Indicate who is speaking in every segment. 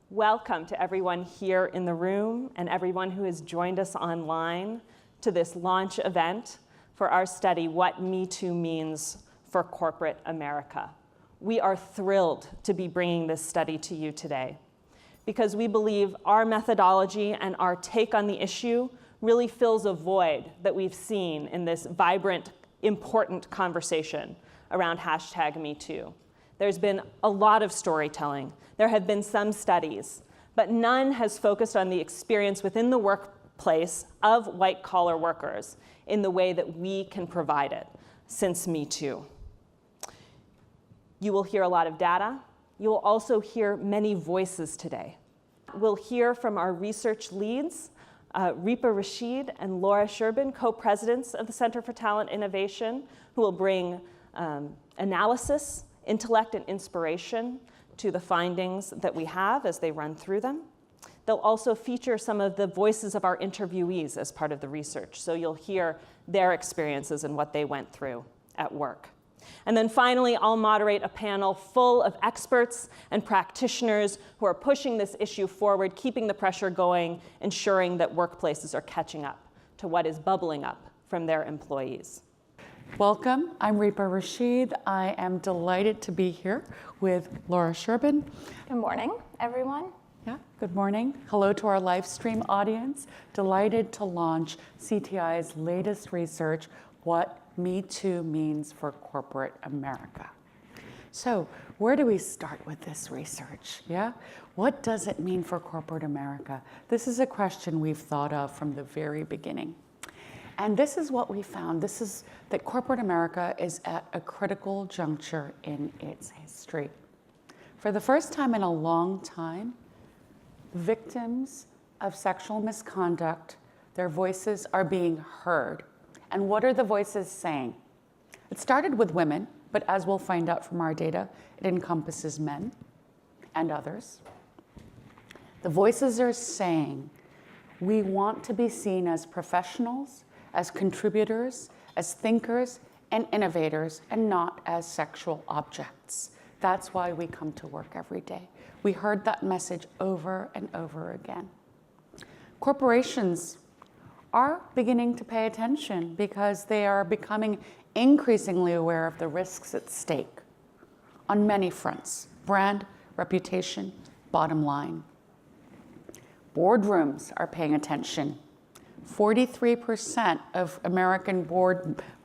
Speaker 1: Welcome to everyone here in the room and everyone who has joined us online to this launch event for our study, What Me Too Means for Corporate America. We are thrilled to be bringing this study to you today because we believe our methodology and our take on the issue really fills a void that we've seen in this vibrant, important conversation around #MeToo. There's been a lot of storytelling. There have been some studies, but none has focused on the experience within the workplace of white-collar workers in the way that we can provide it since Me Too. You will hear a lot of data. You will also hear many voices today. We'll hear from our research leads, Ripa Rashid and Laura Sherbin, co-presidents of the Center for Talent Innovation, who will bring analysis, intellect, and inspiration to the findings that we have as they run through them. They'll also feature some of the voices of our interviewees as part of the research, so you'll hear their experiences and what they went through at work. And then finally, I'll moderate a panel full of experts and practitioners who are pushing this issue forward, keeping the pressure going, ensuring that workplaces are catching up to what is bubbling up from their employees.
Speaker 2: Welcome, I'm Ripa Rashid. I am delighted to be here with Laura Sherbin.
Speaker 3: Good morning, everyone.
Speaker 2: Yeah, good morning. Hello to our live stream audience. Delighted to launch CTI's latest research, What Me Too Means for Corporate America. So where do we start with this research? Yeah, what does it mean for corporate America? This is a question we've thought of from the very beginning. And this is what we found. This is that corporate America is at a critical juncture in its history. For the first time in a long time, victims of sexual misconduct, their voices are being heard. And what are the voices saying? It started with women, but as we'll find out from our data, it encompasses men and others. The voices are saying, we want to be seen as professionals, as contributors, as thinkers and innovators, and not as sexual objects. That's why we come to work every day. We heard that message over and over again. Corporations are beginning to pay attention because they are becoming increasingly aware of the risks at stake on many fronts: brand, reputation, bottom line. Boardrooms are paying attention. 43% of American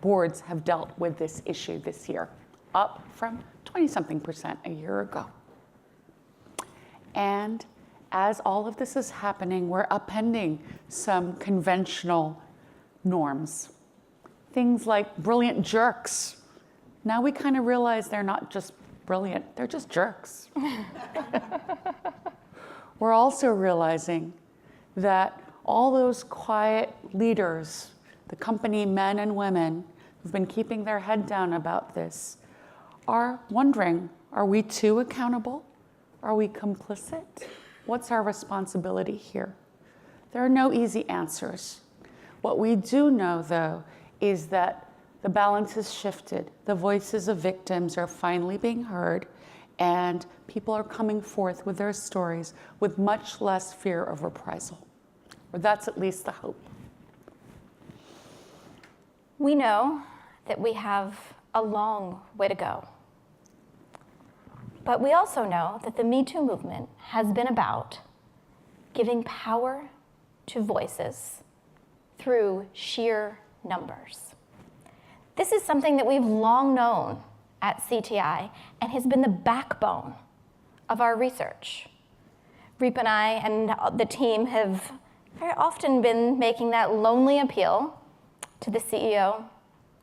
Speaker 2: boards have dealt with this issue this year, up from 20-something% a year ago. And as all of this is happening, we're upending some conventional norms. Things like brilliant jerks. Now we kind of realize they're not just brilliant, they're just jerks. We're also realizing that all those quiet leaders, the company men and women who've been keeping their head down about this, are wondering, are we too accountable? Are we complicit? What's our responsibility here? There are no easy answers. What we do know, though, is that the balance has shifted. The voices of victims are finally being heard, and people are coming forth with their stories with much less fear of reprisal. Or that's at least the hope.
Speaker 3: We know that we have a long way to go. But we also know that the Me Too movement has been about giving power to voices through sheer numbers. This is something that we've long known at CTI and has been the backbone of our research. Reep and I and the team have very often been making that lonely appeal to the CEO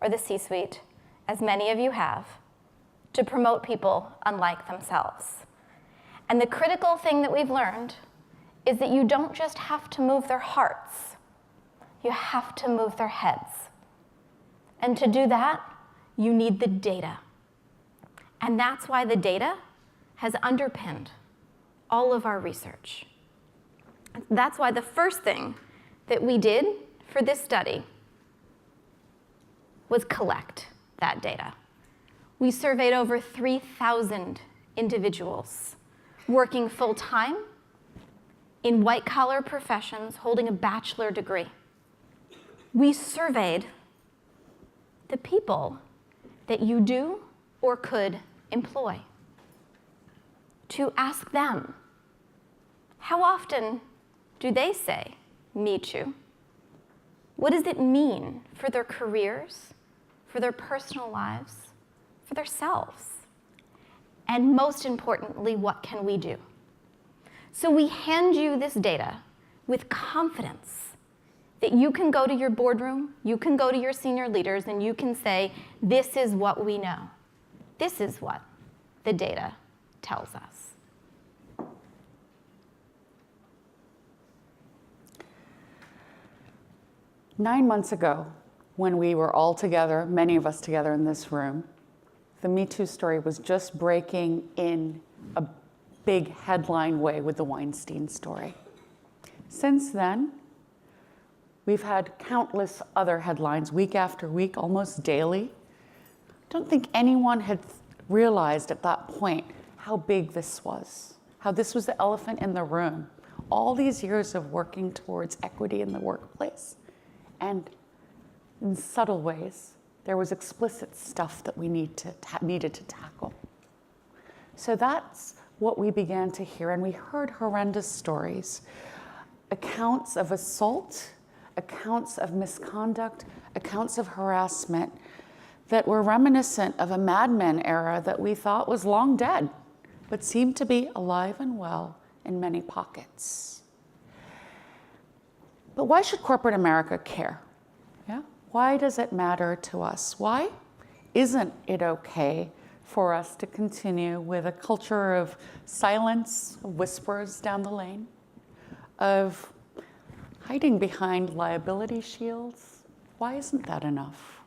Speaker 3: or the C-suite, as many of you have, to promote people unlike themselves. And the critical thing that we've learned is that you don't just have to move their hearts, you have to move their heads. And to do that, you need the data. And that's why the data has underpinned all of our research. That's why the first thing that we did for this study was collect that data. We surveyed over 3,000 individuals working full-time in white-collar professions holding a bachelor degree. We surveyed the people that you do or could employ to ask them, how often do they say, "Me too"? What does it mean for their careers, for their personal lives, for themselves? And most importantly, what can we do? So we hand you this data with confidence that you can go to your boardroom, you can go to your senior leaders, and you can say, this is what we know. This is what the data tells us.
Speaker 2: Nine months ago, when we were all together, many of us together in this room, the Me Too story was just breaking in a big headline way with the Weinstein story. Since then, we've had countless other headlines week after week, almost daily. I don't think anyone had realized at that point how big this was, how this was the elephant in the room. All these years of working towards equity in the workplace. And in subtle ways, there was explicit stuff that we needed to tackle. So that's what we began to hear, and we heard horrendous stories. Accounts of assault, accounts of misconduct, accounts of harassment that were reminiscent of a Mad Men era that we thought was long dead, but seemed to be alive and well in many pockets. But why should corporate America care? Yeah? Why does it matter to us? Why isn't it okay for us to continue with a culture of silence, of whispers down the lane, of hiding behind liability shields? Why isn't that enough?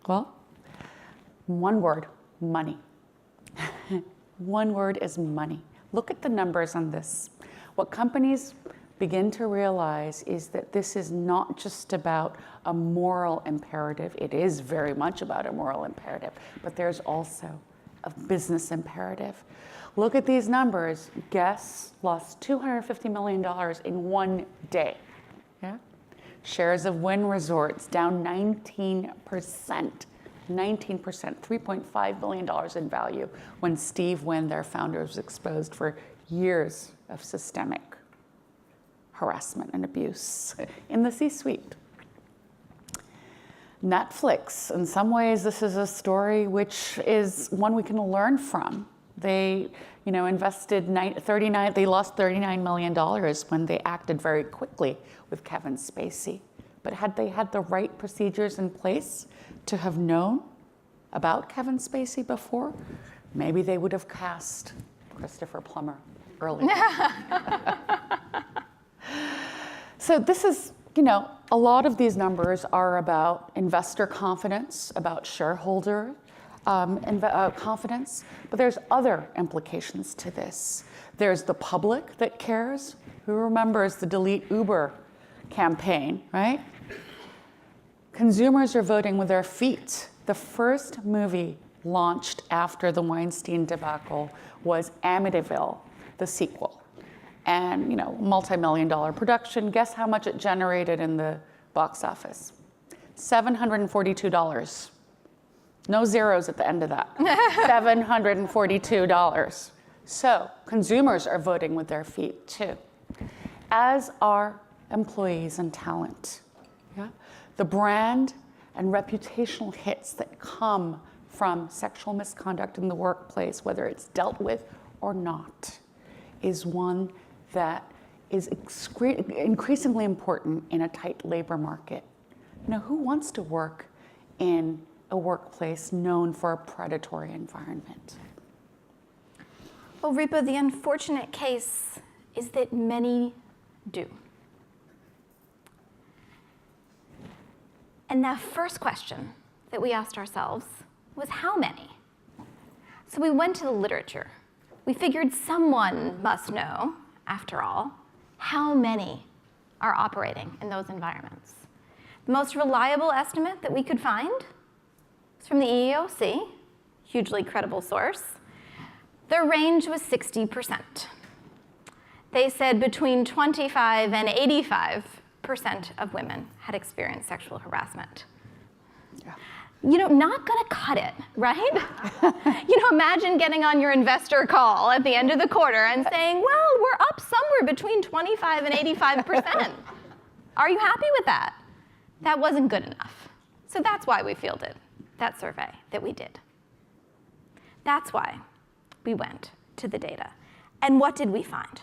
Speaker 2: Well, one word, money. One word is money. Look at the numbers on this. What companies begin to realize is that this is not just about a moral imperative. It is very much about a moral imperative, but there's also a business imperative. Look at these numbers. Guess lost $250 million in one day. Yeah? Shares of Wynn Resorts down 19%. 19%, $3.5 billion in value when Steve Wynn, their founder, was exposed for years of systemic harassment and abuse in the C-suite. Netflix, in some ways, this is a story which is one we can learn from. They, invested they lost $39 million when they acted very quickly with Kevin Spacey. But had they had the right procedures in place to have known about Kevin Spacey before, maybe they would have cast Christopher Plummer earlier. So this is, a lot of these numbers are about investor confidence, about shareholder confidence, but there's other implications to this. There's the public that cares. Who remembers the Delete Uber campaign, right? Consumers are voting with their feet. The first movie launched after the Weinstein debacle was Amityville, the sequel. And, multi-million-dollar production. Guess how much it generated in the box office? $742. No zeros at the end of that. $742. So consumers are voting with their feet too, as are employees and talent. Yeah? The brand and reputational hits that come from sexual misconduct in the workplace, whether it's dealt with or not, is one that is increasingly important in a tight labor market. Who wants to work in a workplace known for a predatory environment?
Speaker 3: Well, Ripa, the unfortunate case is that many do. And that first question that we asked ourselves was how many? So we went to the literature. We figured someone must know, after all, how many are operating in those environments. The most reliable estimate that we could find is from the EEOC, hugely credible source. The range was 60%. They said between 25 and 85% of women had experienced sexual harassment.
Speaker 2: Yeah.
Speaker 3: Not gonna cut it, right? Imagine getting on your investor call at the end of the quarter and saying, well, we're up somewhere between 25 and 85%. Are you happy with that? That wasn't good enough. So that's why we fielded that survey that we did. That's why we went to the data. And what did we find?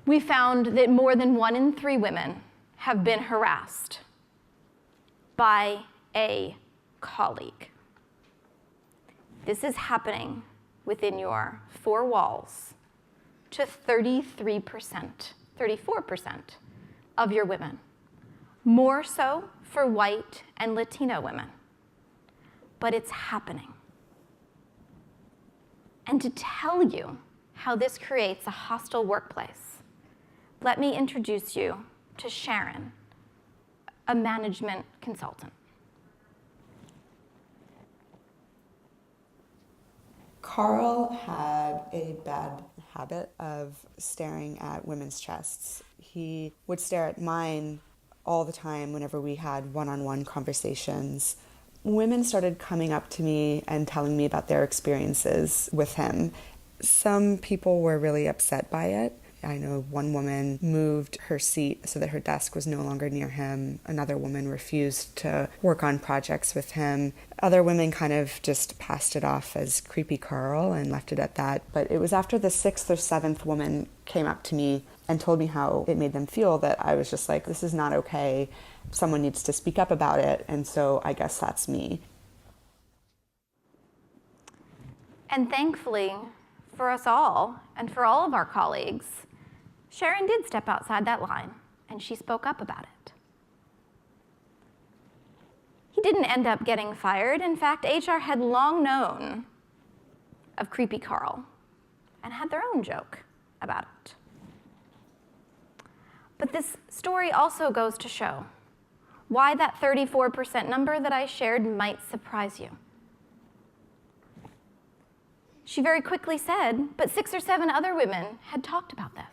Speaker 3: We found that more than 1 in 3 women have been harassed by a colleague. This is happening within your 4 walls to 33%, 34% of your women, more so for white and Latino women. But it's happening. And to tell you how this creates a hostile workplace, let me introduce you to Sharon, a management consultant.
Speaker 4: Carl had a bad habit of staring at women's chests. He would stare at mine all the time whenever we had one-on-one conversations. Women started coming up to me and telling me about their experiences with him. Some people were really upset by it. I know one woman moved her seat so that her desk was no longer near him. Another woman refused to work on projects with him. Other women kind of just passed it off as creepy Carl and left it at that. But it was after the 6th or 7th woman came up to me and told me how it made them feel that I was just like, this is not okay. Someone needs to speak up about it. And so I guess that's me.
Speaker 3: And thankfully, for us all, and for all of our colleagues, Sharon did step outside that line, and she spoke up about it. He didn't end up getting fired. In fact, HR had long known of creepy Carl and had their own joke about it. But this story also goes to show why that 34% number that I shared might surprise you. She very quickly said, but 6 or 7 other women had talked about this.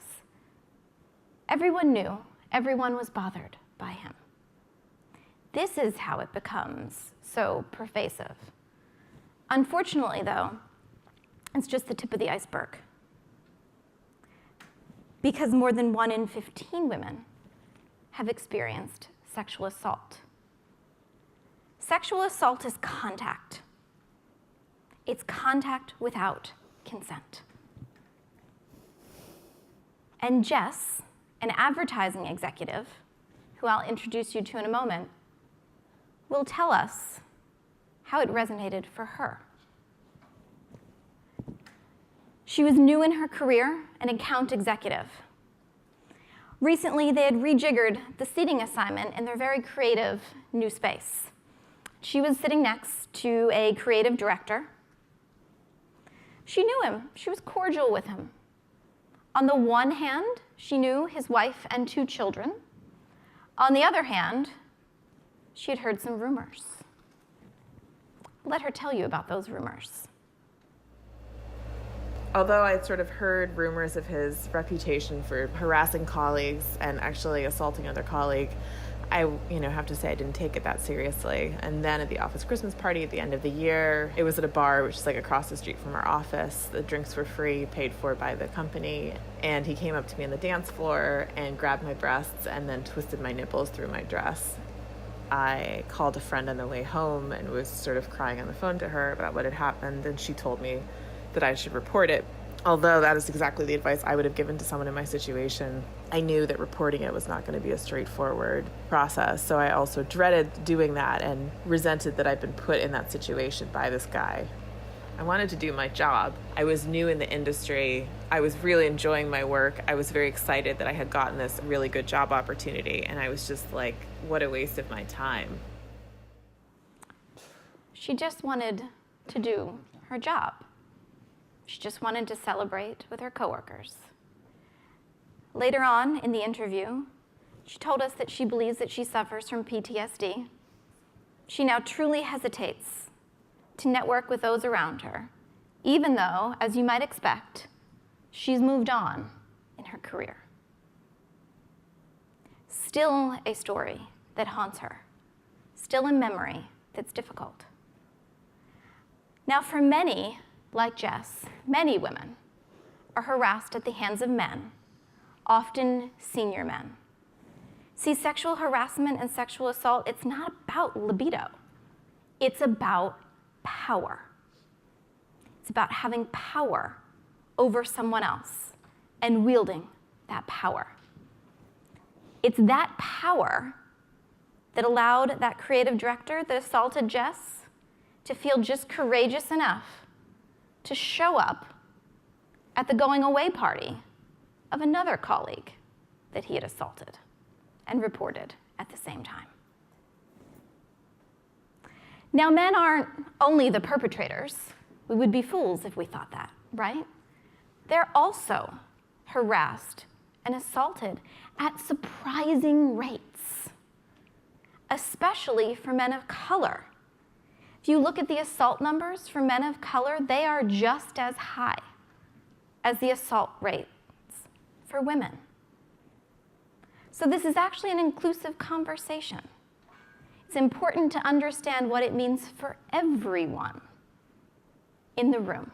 Speaker 3: Everyone knew, everyone was bothered by him. This is how it becomes so pervasive. Unfortunately, though, it's just the tip of the iceberg. Because more than 1 in 15 women have experienced sexual assault. Sexual assault is contact. It's contact without consent. And Jess, an advertising executive, who I'll introduce you to in a moment, will tell us how it resonated for her. She was new in her career, an account executive. Recently, they had rejiggered the seating assignment in their very creative new space. She was sitting next to a creative director. She knew him. She was cordial with him. On the one hand, she knew his wife and 2 children. On the other hand, she had heard some rumors. Let her tell you about those rumors.
Speaker 5: Although I'd sort of heard rumors of his reputation for harassing colleagues and actually assaulting another colleague, I have to say I didn't take it that seriously. And then at the office Christmas party at the end of the year, it was at a bar which is like across the street from our office. The drinks were free, paid for by the company. And he came up to me on the dance floor and grabbed my breasts and then twisted my nipples through my dress. I called a friend on the way home and was sort of crying on the phone to her about what had happened, and she told me that I should report it. Although that is exactly the advice I would have given to someone in my situation, I knew that reporting it was not going to be a straightforward process. So I also dreaded doing that and resented that I'd been put in that situation by this guy. I wanted to do my job. I was new in the industry. I was really enjoying my work. I was very excited that I had gotten this really good job opportunity. And I was just like, what a waste of my time.
Speaker 3: She just wanted to do her job. She just wanted to celebrate with her coworkers. Later on in the interview, she told us that she believes that she suffers from PTSD. She now truly hesitates to network with those around her even though, as you might expect, she's moved on in her career. Still a story that haunts her, still a memory that's difficult. Now, for many, like Jess, many women are harassed at the hands of men, often senior men. See, sexual harassment and sexual assault, it's not about libido. It's about power. It's about having power over someone else and wielding that power. It's that power that allowed that creative director that assaulted Jess to feel just courageous enough to show up at the going away party of another colleague that he had assaulted and reported at the same time. Now, men aren't only the perpetrators. We would be fools if we thought that, right? They're also harassed and assaulted at surprising rates, especially for men of color. If you look at the assault numbers for men of color, they are just as high as the assault rates for women. So this is actually an inclusive conversation. It's important to understand what it means for everyone in the room.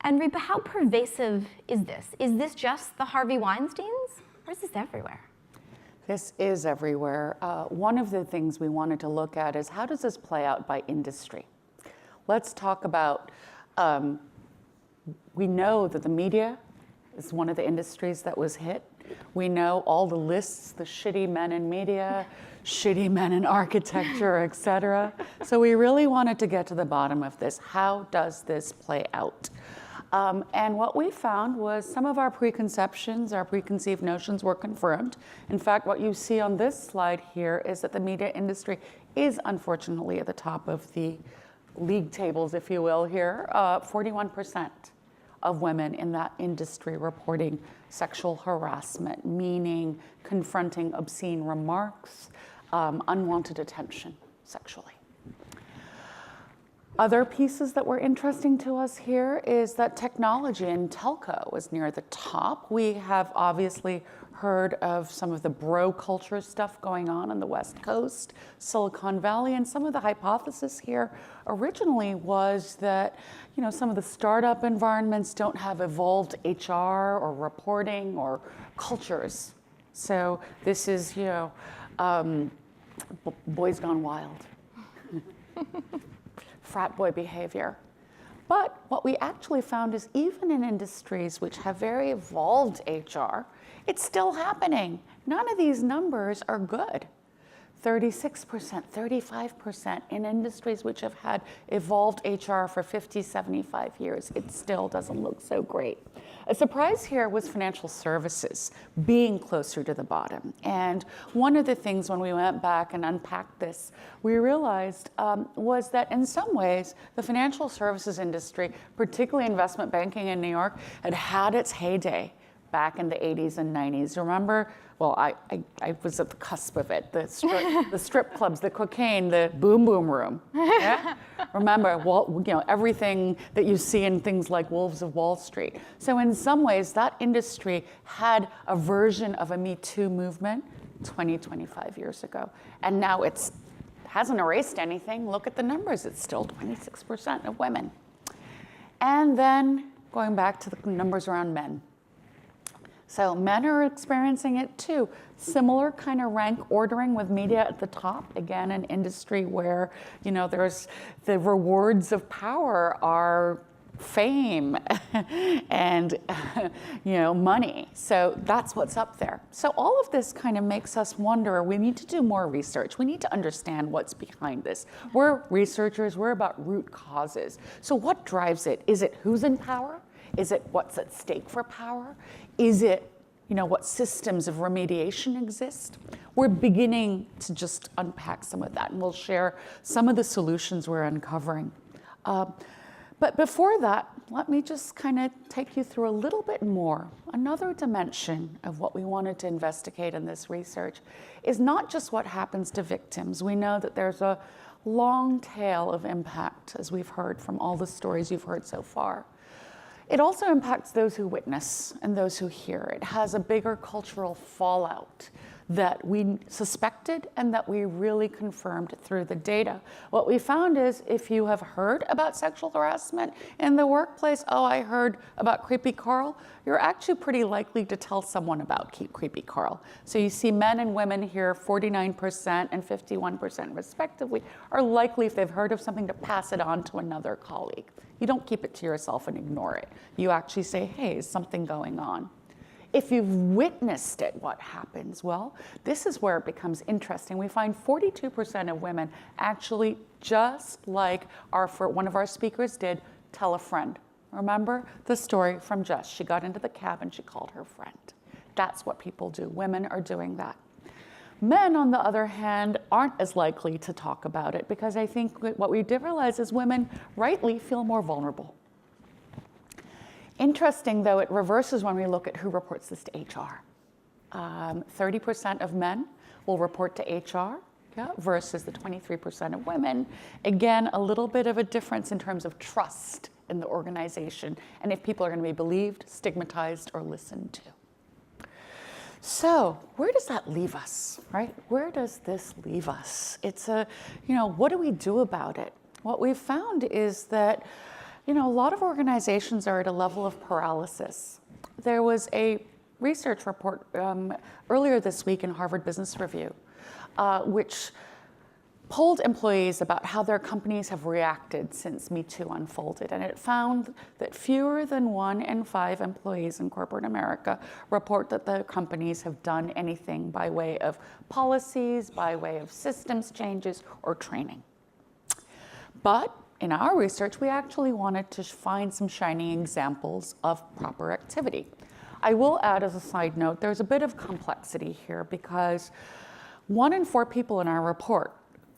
Speaker 3: And Reba, how pervasive is this? Is this just the Harvey Weinsteins, or is this everywhere?
Speaker 2: This is everywhere. One of the things we wanted to look at is how does this play out by industry? Let's talk about, we know that the media is one of the industries that was hit. We know all the lists, the shitty men in media, shitty men in architecture, et cetera. So we really wanted to get to the bottom of this. How does this play out? And what we found was some of our preconceptions, our preconceived notions were confirmed. In fact, what you see on this slide here is that the media industry is unfortunately at the top of the league tables, if you will, here. 41% of women in that industry reporting sexual harassment, meaning confronting obscene remarks, unwanted attention sexually. Other pieces that were interesting to us here is that technology and telco is near the top. We have obviously heard of some of the bro culture stuff going on the West Coast, Silicon Valley, and some of the hypothesis here originally was that, you know, some of the startup environments don't have evolved HR or reporting or cultures. So this is, you know, boys gone wild. Frat boy behavior. But what we actually found is even in industries which have very evolved HR, it's still happening. None of these numbers are good. 36%, 35% in industries which have had evolved HR for 50, 75 years. It still doesn't look so great. A surprise here was financial services being closer to the bottom. And one of the things when we went back and unpacked this, we realized was that in some ways, the financial services industry, particularly investment banking in New York, had its heyday back in the 80s and 90s. Remember? Well, I was at the cusp of it. The strip clubs, the cocaine, the boom boom room. Yeah? Remember, well, you know, everything that you see in things like Wolves of Wall Street. So in some ways, that industry had a version of a Me Too movement 20, 25 years ago. And now it hasn't erased anything. Look at the numbers. It's still 26% of women. And then going back to the numbers around men. So men are experiencing it too. Similar kind of rank ordering with media at the top. Again, an industry where, you know, there's the rewards of power are fame and, you know, money. So that's what's up there. So all of this kind of makes us wonder, we need to do more research. We need to understand what's behind this. We're researchers, we're about root causes. So what drives it? Is it who's in power? Is it what's at stake for power? Is it, you know, what systems of remediation exist? We're beginning to just unpack some of that, and we'll share some of the solutions we're uncovering. But before that, let me just kind of take you through a little bit more. Another dimension of what we wanted to investigate in this research is not just what happens to victims. We know that there's a long tail of impact, as we've heard from all the stories you've heard so far. It also impacts those who witness and those who hear. It has a bigger cultural fallout that we suspected and that we really confirmed through the data. What we found is if you have heard about sexual harassment in the workplace, oh, I heard about Creepy Carl, you're actually pretty likely to tell someone about Creepy Carl. So you see men and women here, 49% and 51% respectively, are likely, if they've heard of something, to pass it on to another colleague. You don't keep it to yourself and ignore it. You actually say, hey, is something going on? If you've witnessed it, what happens? Well, this is where it becomes interesting. We find 42% of women actually, just like one of our speakers did, tell a friend. Remember the story from Jess? She got into the cab and she called her friend. That's what people do. Women are doing that. Men, on the other hand, aren't as likely to talk about it because I think what we did realize is women rightly feel more vulnerable. Interesting, though, it reverses when we look at who reports this to HR. 30% of men will report to HR, versus the 23% of women. Again, a little bit of a difference in terms of trust in the organization and if people are going to be believed, stigmatized, or listened to. So where does that leave us, right? Where does this leave us? It's what do we do about it? What we've found is that a lot of organizations are at a level of paralysis. There was a research report earlier this week in Harvard Business Review, which polled employees about how their companies have reacted since Me Too unfolded. And it found that fewer than 1 in 5 employees in corporate America report that their companies have done anything by way of policies, by way of systems changes, or training. But in our research, we actually wanted to find some shining examples of proper activity. I will add as a side note, there's a bit of complexity here because 1 in 4 people in our report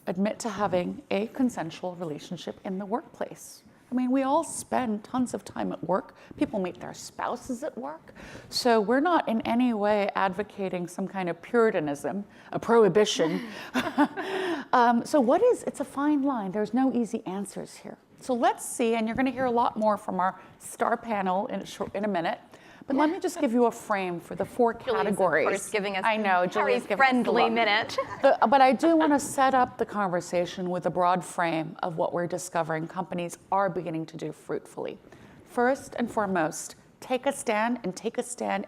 Speaker 2: admit to having a consensual relationship in the workplace. I mean, we all spend tons of time at work. People meet their spouses at work. So we're not in any way advocating some kind of puritanism, a prohibition. It's a fine line. There's no easy answers here. So let's see, and you're going to hear a lot more from our star panel in a minute. But let me just give you a frame for the 4 categories.
Speaker 3: Julie's, of course, giving us
Speaker 2: I know,
Speaker 3: a very friendly minute.
Speaker 2: But I do want to set up the conversation with a broad frame of what we're discovering companies are beginning to do fruitfully. First and foremost, take a stand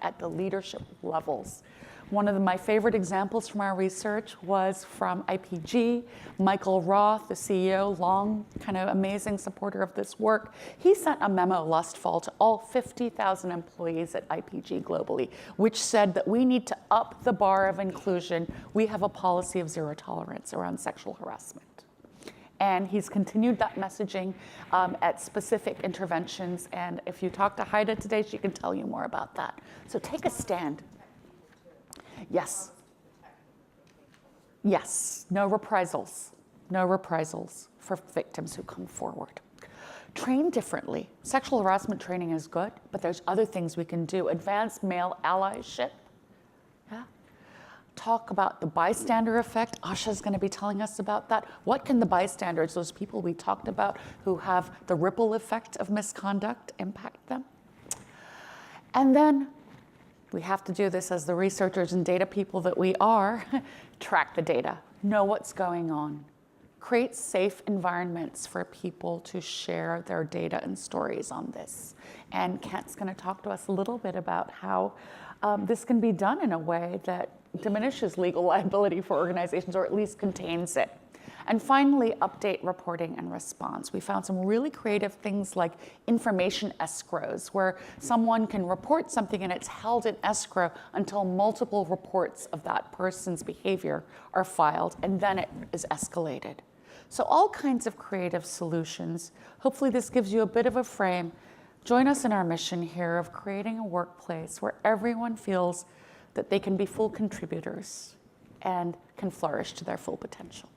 Speaker 2: at the leadership levels. One of my favorite examples from our research was from IPG. Michael Roth, the CEO, long kind of amazing supporter of this work. He sent a memo last fall to all 50,000 employees at IPG globally, which said that we need to up the bar of inclusion. We have a policy of 0 tolerance around sexual harassment. And he's continued that messaging at specific interventions. And if you talk to Haida today, she can tell you more about that. So take a stand. Yes. Yes, no reprisals for victims who come forward. Train differently. Sexual harassment training is good, but there's other things we can do. Advanced male allyship. Yeah. Talk about the bystander effect. Asha's going to be telling us about that. What can the bystanders, those people we talked about who have the ripple effect of misconduct, impact them? And then we have to do this as the researchers and data people that we are, track the data, know what's going on, create safe environments for people to share their data and stories on this. And Kent's going to talk to us a little bit about how this can be done in a way that diminishes legal liability for organizations, or at least contains it. And finally, update reporting and response. We found some really creative things like information escrows, where someone can report something and it's held in escrow until multiple reports of that person's behavior are filed, and then it is escalated. So all kinds of creative solutions. Hopefully this gives you a bit of a frame. Join us in our mission here of creating a workplace where everyone feels that they can be full contributors and can flourish to their full potential.